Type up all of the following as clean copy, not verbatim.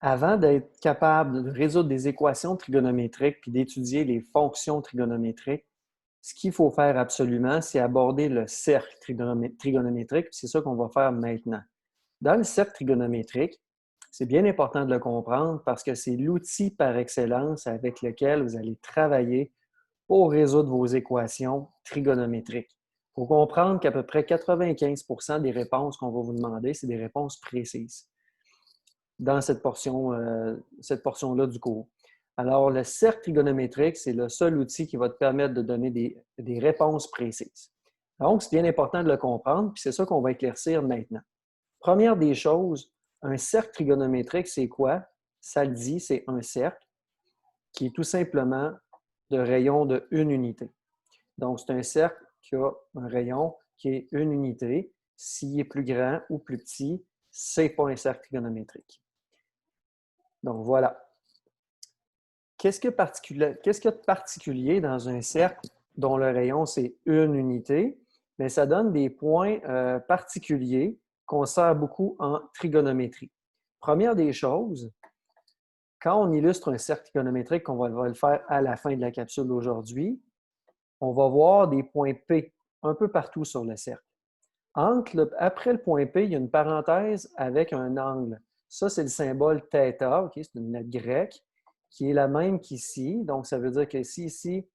Avant d'être capable de résoudre des équations trigonométriques puis d'étudier les fonctions trigonométriques, ce qu'il faut faire absolument, c'est aborder le cercle trigonométrique, puis c'est ça qu'on va faire maintenant. Dans le cercle trigonométrique, c'est bien important de le comprendre parce que c'est l'outil par excellence avec lequel vous allez travailler pour résoudre vos équations trigonométriques. Il faut comprendre qu'à peu près 95% des réponses qu'on va vous demander, c'est des réponses précises dans cette portion-là du cours. Alors, le cercle trigonométrique, c'est le seul outil qui va te permettre de donner des réponses précises. Donc, c'est bien important de le comprendre, puis c'est ça qu'on va éclaircir maintenant. Première des choses, un cercle trigonométrique, c'est quoi? Ça le dit, c'est un cercle qui est tout simplement de rayon de 1 unité. Donc, c'est un cercle qui a un rayon qui est 1 unité. S'il est plus grand ou plus petit, ce n'est pas un cercle trigonométrique. Donc, voilà. Qu'est-ce qu'il y a de particulier dans un cercle dont le rayon, c'est 1 unité? Bien, ça donne des points particuliers qu'on sert beaucoup en trigonométrie. Première des choses, quand on illustre un cercle trigonométrique, on va le faire à la fin de la capsule d'aujourd'hui, on va voir des points P un peu partout sur le cercle. Après le point P, il y a une parenthèse avec un angle. Ça, c'est le symbole θ, okay? C'est une lettre grecque, qui est la même qu'ici. Donc, ça veut dire que si ici,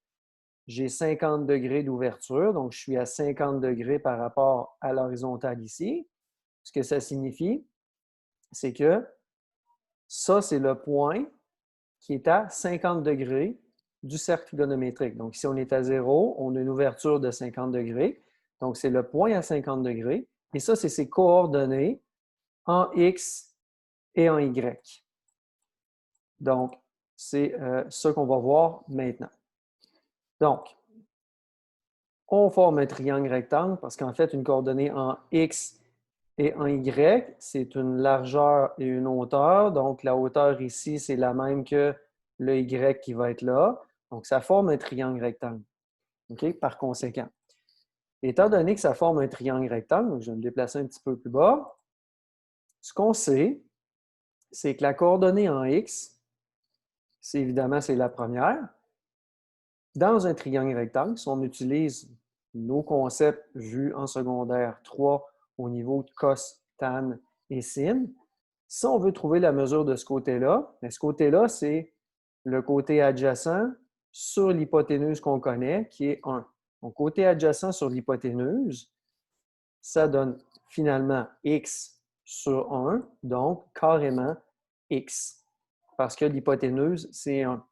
j'ai 50 degrés d'ouverture, donc je suis à 50 degrés par rapport à l'horizontale ici. Ce que ça signifie, c'est que ça, c'est le point qui est à 50 degrés du cercle trigonométrique. Donc, si on est à 0, on a une ouverture de 50 degrés. Donc, c'est le point à 50 degrés. Et ça, c'est ses coordonnées en X et en Y. Donc, c'est ce qu'on va voir maintenant. Donc, on forme un triangle rectangle parce qu'en fait, une coordonnée en X et en Y, c'est une largeur et une hauteur. Donc, la hauteur ici, c'est la même que le Y qui va être là. Donc, ça forme un triangle rectangle. OK? Par conséquent, étant donné que ça forme un triangle rectangle, je vais me déplacer un petit peu plus bas, ce qu'on sait, c'est que la coordonnée en X, c'est évidemment, c'est la première. Dans un triangle rectangle, si on utilise nos concepts vus en secondaire 3 au niveau de cos, tan et sin, si on veut trouver la mesure de ce côté-là, ce côté-là, c'est le côté adjacent sur l'hypoténuse qu'on connaît, qui est 1. Donc, côté adjacent sur l'hypoténuse, ça donne finalement x sur 1, donc carrément x, parce que l'hypoténuse, c'est 1.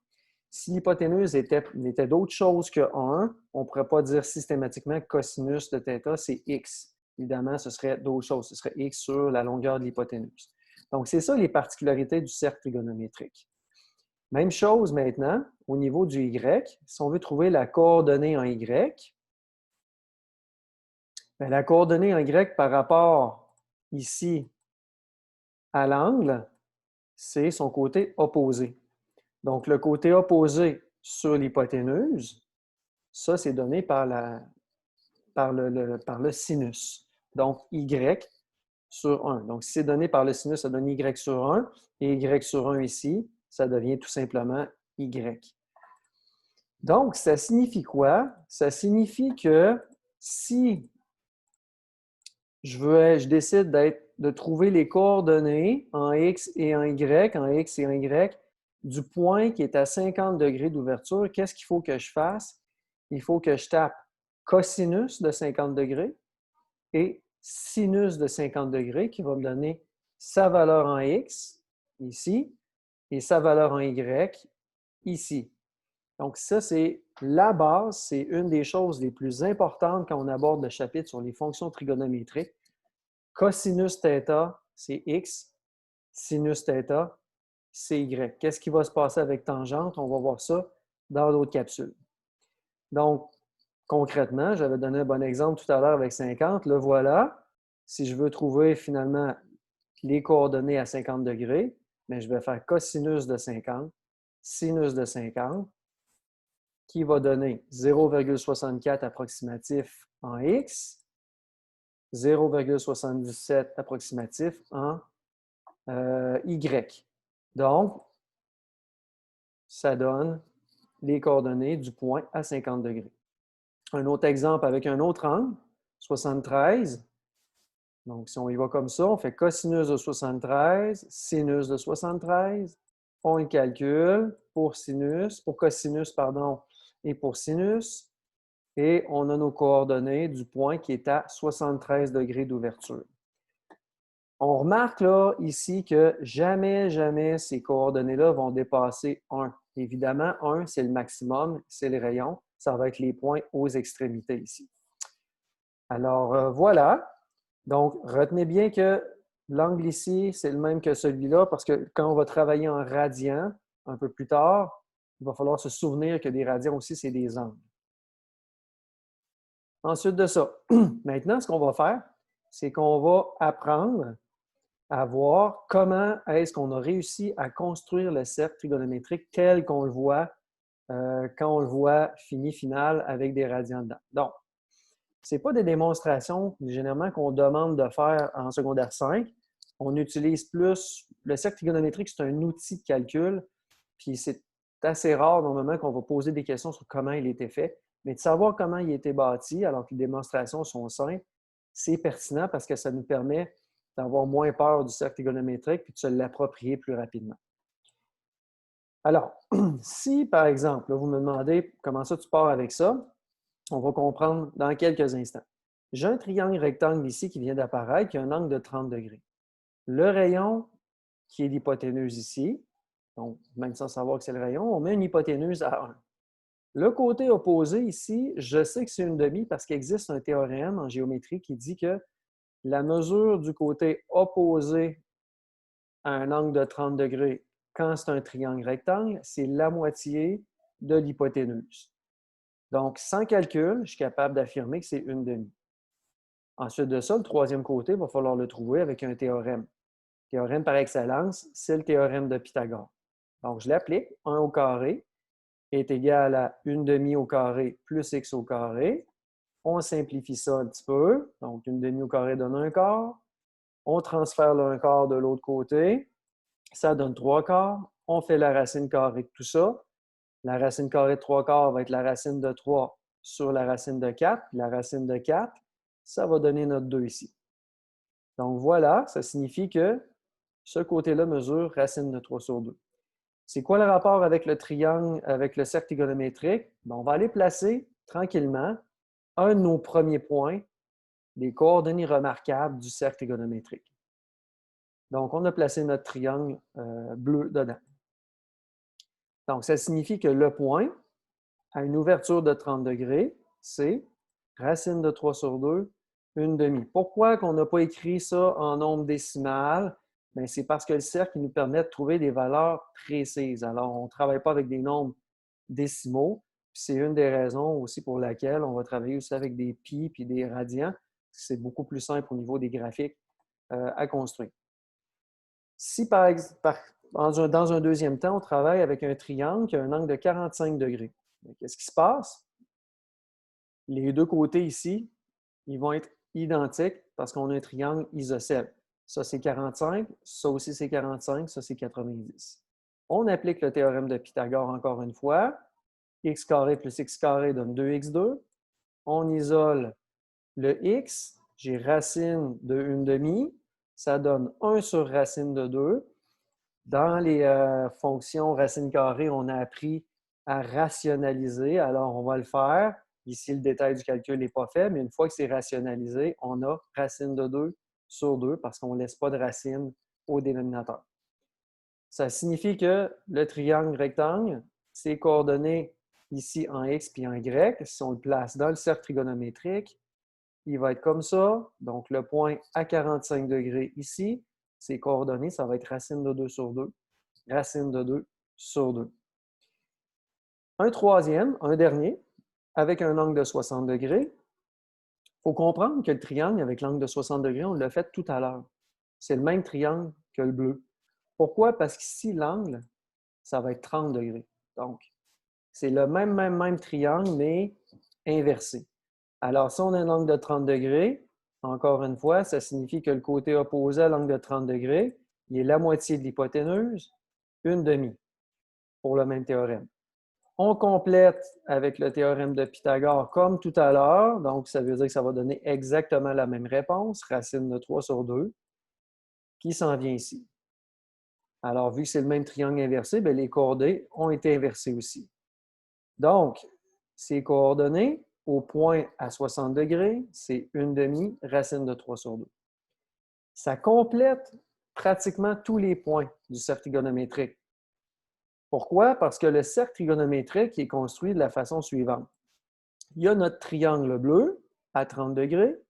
Si l'hypoténuse n'était d'autre chose que 1, on ne pourrait pas dire systématiquement que cosinus de θ, c'est x. Évidemment, ce serait d'autres choses. Ce serait x sur la longueur de l'hypoténuse. Donc, c'est ça les particularités du cercle trigonométrique. Même chose maintenant au niveau du y. Si on veut trouver la coordonnée en y, bien, la coordonnée en y par rapport ici à l'angle, c'est son côté opposé. Donc, le côté opposé sur l'hypoténuse, ça, c'est donné par le sinus. Donc, y sur 1. Donc, si c'est donné par le sinus, ça donne y sur 1. Et y sur 1 ici, ça devient tout simplement y. Donc, ça signifie quoi? Ça signifie que si je décide de trouver les coordonnées en x et en y, du point qui est à 50 degrés d'ouverture, qu'est-ce qu'il faut que je fasse? Il faut que je tape cosinus de 50 degrés et sinus de 50 degrés qui va me donner sa valeur en x, ici, et sa valeur en y, ici. Donc, ça, c'est la base, c'est une des choses les plus importantes quand on aborde le chapitre sur les fonctions trigonométriques. Cosinus θ, c'est x. Sinus θ, c'est y. Qu'est-ce qui va se passer avec tangente? On va voir ça dans d'autres capsules. Donc, concrètement, j'avais donné un bon exemple tout à l'heure avec 50. Le voilà. Si je veux trouver finalement les coordonnées à 50 degrés, bien, je vais faire cosinus de 50, sinus de 50, qui va donner 0,64 approximatif en x, 0,77 approximatif en y. Donc, ça donne les coordonnées du point à 50 degrés. Un autre exemple avec un autre angle, 73. Donc, si on y va comme ça, on fait cosinus de 73, sinus de 73. On le calcule pour cosinus, pardon, et pour sinus. Et on a nos coordonnées du point qui est à 73 degrés d'ouverture. On remarque là, ici, que jamais, jamais ces coordonnées-là vont dépasser 1. Évidemment, 1, c'est le maximum, c'est le rayon. Ça va être les points aux extrémités ici. Alors, voilà. Donc, retenez bien que l'angle ici, c'est le même que celui-là, parce que quand on va travailler en radians un peu plus tard, il va falloir se souvenir que des radians aussi, c'est des angles. Ensuite de ça, maintenant, ce qu'on va faire, c'est qu'on va apprendre à voir comment est-ce qu'on a réussi à construire le cercle trigonométrique tel qu'on le voit quand on le voit fini, final, avec des radians dedans. Donc, ce n'est pas des démonstrations généralement qu'on demande de faire en secondaire 5. On utilise plus... Le cercle trigonométrique, c'est un outil de calcul, puis c'est assez rare normalement qu'on va poser des questions sur comment il a été fait. Mais de savoir comment il a été bâti, alors que les démonstrations sont simples, c'est pertinent parce que ça nous permet d'avoir moins peur du cercle trigonométrique puis de se l'approprier plus rapidement. Alors, si par exemple, là, vous me demandez comment ça tu pars avec ça, on va comprendre dans quelques instants. J'ai un triangle rectangle ici qui vient d'apparaître, qui a un angle de 30 degrés. Le rayon, qui est l'hypoténuse ici, donc même sans savoir que c'est le rayon, on met une hypoténuse à 1. Le côté opposé ici, je sais que c'est une demi parce qu'il existe un théorème en géométrie qui dit que la mesure du côté opposé à un angle de 30 degrés quand c'est un triangle rectangle, c'est la moitié de l'hypoténuse. Donc, sans calcul, je suis capable d'affirmer que c'est une demi. Ensuite de ça, le troisième côté, il va falloir le trouver avec un théorème. Le théorème par excellence, c'est le théorème de Pythagore. Donc, je l'applique. 1 au carré est égal à une demi au carré plus x au carré. On simplifie ça un petit peu. Donc, une demi au carré donne un quart. On transfère le 1/4 de l'autre côté. Ça donne 3/4. On fait la racine carrée de tout ça. La racine carrée de 3/4 va être la racine de 3 sur la racine de 4. La racine de 4, ça va donner notre 2 ici. Donc voilà, ça signifie que ce côté-là mesure racine de 3 sur 2. C'est quoi le rapport avec le triangle, avec le cercle trigonométrique? On va aller placer tranquillement un de nos premiers points, des coordonnées remarquables du cercle trigonométrique. Donc, on a placé notre triangle bleu dedans. Donc, ça signifie que le point, à une ouverture de 30 degrés, c'est racine de 3 sur 2, une demi. Pourquoi on n'a pas écrit ça en nombre décimal? C'est parce que le cercle nous permet de trouver des valeurs précises. Alors, on ne travaille pas avec des nombres décimaux. C'est une des raisons aussi pour laquelle on va travailler aussi avec des pi et des radians. C'est beaucoup plus simple au niveau des graphiques à construire. Si, dans un deuxième temps, on travaille avec un triangle qui a un angle de 45 degrés, qu'est-ce qui se passe? Les deux côtés ici, ils vont être identiques parce qu'on a un triangle isocèle. Ça, c'est 45, ça aussi, c'est 45, ça, c'est 90. On applique le théorème de Pythagore encore une fois. X carré plus x carré donne 2x2. On isole le x. J'ai racine de 1 demi. Ça donne 1 sur racine de 2. Dans les fonctions racine carrée, on a appris à rationaliser. Alors, on va le faire. Ici, le détail du calcul n'est pas fait, mais une fois que c'est rationalisé, on a racine de 2 sur 2 parce qu'on ne laisse pas de racine au dénominateur. Ça signifie que le triangle rectangle, ses coordonnées ici en x puis en y, si on le place dans le cercle trigonométrique, il va être comme ça. Donc, le point à 45 degrés ici, ses coordonnées, ça va être racine de 2 sur 2, racine de 2 sur 2. Un troisième, un dernier, avec un angle de 60 degrés. Il faut comprendre que le triangle avec l'angle de 60 degrés, on l'a fait tout à l'heure. C'est le même triangle que le bleu. Pourquoi? Parce qu'ici, l'angle, ça va être 30 degrés. Donc, c'est le même triangle, mais inversé. Alors, si on a un angle de 30 degrés, encore une fois, ça signifie que le côté opposé à l'angle de 30 degrés, il est la moitié de l'hypoténuse. 1/2 pour le même théorème. On complète avec le théorème de Pythagore comme tout à l'heure. Donc, ça veut dire que ça va donner exactement la même réponse, racine de 3/2, qui s'en vient ici. Alors, vu que c'est le même triangle inversé, bien, les coordonnées ont été inversées aussi. Donc, ces coordonnées, au point à 60 degrés, c'est 1/2 racine de 3/2. Ça complète pratiquement tous les points du cercle trigonométrique. Pourquoi? Parce que le cercle trigonométrique est construit de la façon suivante. Il y a notre triangle bleu à 30 degrés,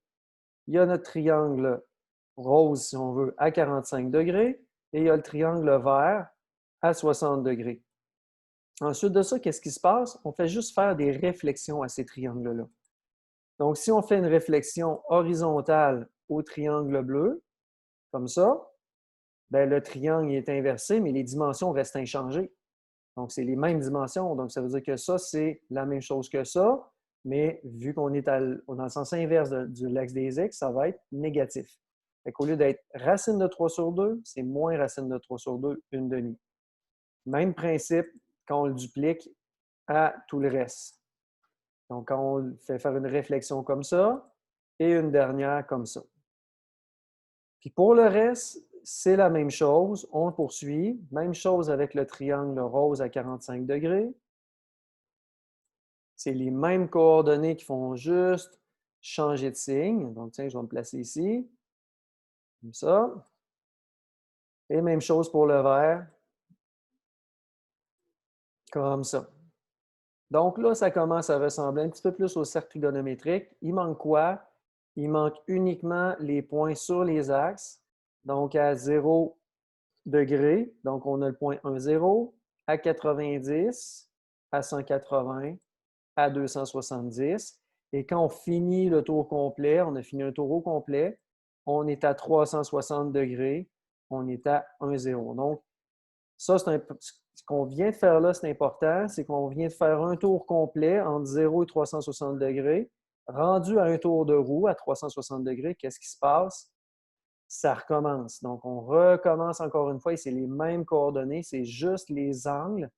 il y a notre triangle rose, si on veut, à 45 degrés, et il y a le triangle vert à 60 degrés. Ensuite de ça, qu'est-ce qui se passe? On fait juste faire des réflexions à ces triangles-là. Donc, si on fait une réflexion horizontale au triangle bleu, comme ça, bien, le triangle est inversé, mais les dimensions restent inchangées. Donc, c'est les mêmes dimensions. Donc, ça veut dire que ça, c'est la même chose que ça, mais vu qu'on est dans le sens inverse de l'axe des x, ça va être négatif. Au lieu d'être racine de 3/2, c'est moins racine de 3/2, 1/2. Même principe quand on le duplique à tout le reste. Donc, quand on fait faire une réflexion comme ça et une dernière comme ça. Puis pour le reste, c'est la même chose. On poursuit. Même chose avec le triangle rose à 45 degrés. C'est les mêmes coordonnées qui font juste changer de signe. Donc, tiens, je vais me placer ici. Comme ça. Et même chose pour le vert. Comme ça. Donc là, ça commence à ressembler un petit peu plus au cercle trigonométrique. Il manque quoi? Il manque uniquement les points sur les axes. Donc, à 0 degrés, donc on a le point 1, 0, à 90, à 180, à 270. Et quand on finit le tour complet, on a fini un tour au complet, on est à 360 degrés, on est à 1, 0. Donc, ça, ce qu'on vient de faire là, c'est important, c'est qu'on vient de faire un tour complet entre 0 et 360 degrés. Rendu à un tour de roue à 360 degrés, qu'est-ce qui se passe? Ça recommence. Donc, on recommence encore une fois et c'est les mêmes coordonnées, c'est juste les angles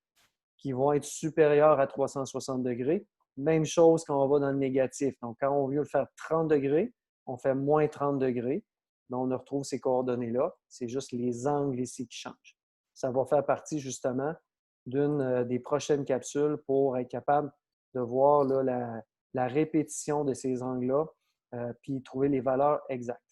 qui vont être supérieurs à 360 degrés. Même chose quand on va dans le négatif. Donc, quand on veut faire 30 degrés, on fait moins 30 degrés. Mais on retrouve ces coordonnées-là. C'est juste les angles ici qui changent. Ça va faire partie justement d'une des prochaines capsules pour être capable de voir là, la répétition de ces angles-là puis trouver les valeurs exactes.